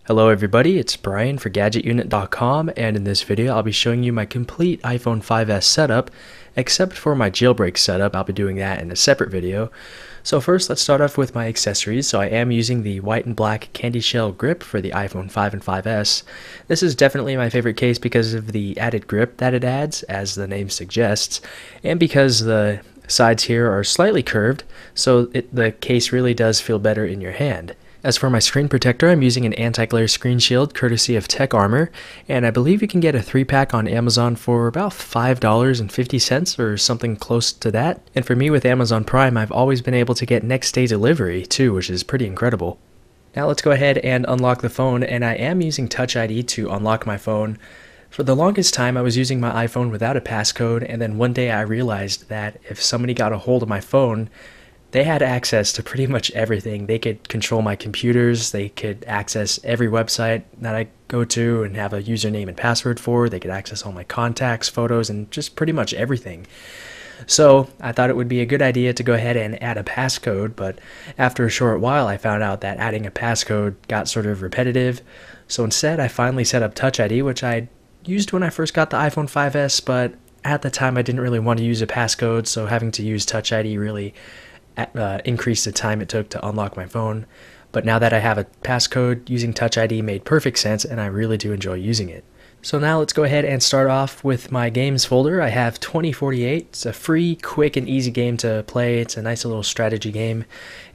Hello everybody, it's Brian for GadgetUnit.com, and in this video I'll be showing you my complete iPhone 5S setup, except for my jailbreak setup. I'll be doing that in a separate video. So first, let's start off with my accessories. So I am using the white and black candy shell grip for the iPhone 5 and 5S. This is definitely my favorite case because of the added grip that it adds, as the name suggests, and because the sides here are slightly curved, so the case really does feel better in your hand. As for my screen protector, I'm using an anti-glare screen shield courtesy of Tech Armor, and I believe you can get a 3-pack on Amazon for about $5.50 or something close to that. And for me with Amazon Prime, I've always been able to get next day delivery too, which is pretty incredible. Now let's go ahead and unlock the phone, and I am using Touch ID to unlock my phone. For the longest time, I was using my iPhone without a passcode, and then one day I realized that if somebody got a hold of my phone, they had access to pretty much everything. They could control my computers, they could access every website that I go to and have a username and password for, they could access all my contacts, photos, and just pretty much everything. So I thought it would be a good idea to go ahead and add a passcode, but after a short while I found out that adding a passcode got sort of repetitive. So instead I finally set up Touch ID, which I used when I first got the iPhone 5S, but at the time I didn't really want to use a passcode, so having to use Touch ID really increased the time it took to unlock my phone. But now that I have a passcode, using Touch ID made perfect sense, and I really do enjoy using it. So now let's go ahead and start off with my games folder. I have 2048. It's a free, quick, and easy game to play. It's a nice little strategy game.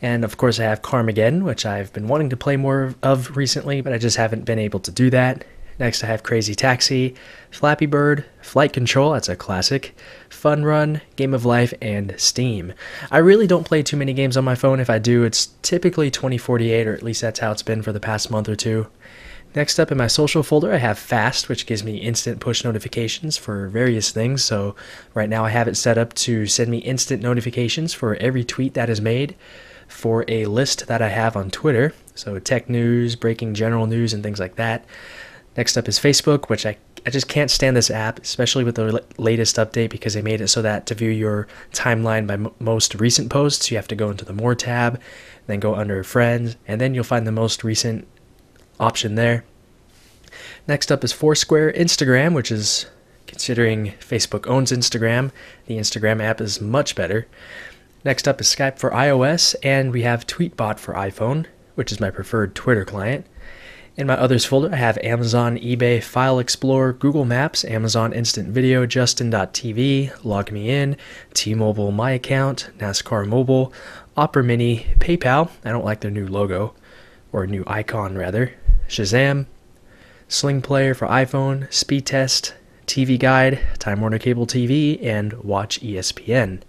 And of course I have Carmageddon, which I've been wanting to play more of recently, but I just haven't been able to do that. Next I have Crazy Taxi, Flappy Bird, Flight Control, that's a classic, Fun Run, Game of Life, and Steam. I really don't play too many games on my phone. If I do, it's typically 2048, or at least that's how it's been for the past month or two. Next up in my social folder, I have Fast, which gives me instant push notifications for various things. So right now I have it set up to send me instant notifications for every tweet that is made for a list that I have on Twitter. So tech news, breaking general news, and things like that. Next up is Facebook, which I just can't stand this app, especially with the latest update, because they made it so that to view your timeline by most recent posts, you have to go into the More tab, then go under Friends, and then you'll find the most recent option there. Next up is Foursquare. Instagram, which is, considering Facebook owns Instagram, the Instagram app is much better. Next up is Skype for iOS, and we have Tweetbot for iPhone, which is my preferred Twitter client. In my others folder, I have Amazon, eBay, File Explorer, Google Maps, Amazon Instant Video, Justin.tv, Log Me In, T-Mobile My Account, NASCAR Mobile, Opera Mini, PayPal, I don't like their new logo, or new icon rather, Shazam, Sling Player for iPhone, Speed Test, TV Guide, Time Warner Cable TV, and Watch ESPN.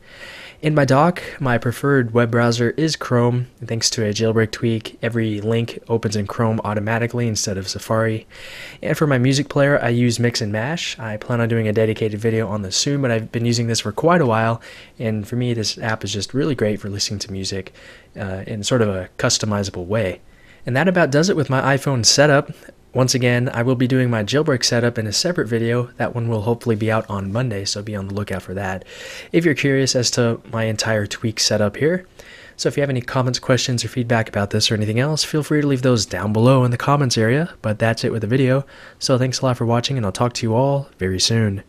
In my dock, my preferred web browser is Chrome. Thanks to a jailbreak tweak, every link opens in Chrome automatically instead of Safari. And for my music player, I use Mix and Mash. I plan on doing a dedicated video on this soon, but I've been using this for quite a while, and for me this app is just really great for listening to music in sort of a customizable way. And that about does it with my iPhone setup. Once again, I will be doing my jailbreak setup in a separate video. That one will hopefully be out on Monday, so be on the lookout for that if you're curious as to my entire tweak setup here. So if you have any comments, questions, or feedback about this or anything else, feel free to leave those down below in the comments area. But that's it with the video. So thanks a lot for watching, and I'll talk to you all very soon.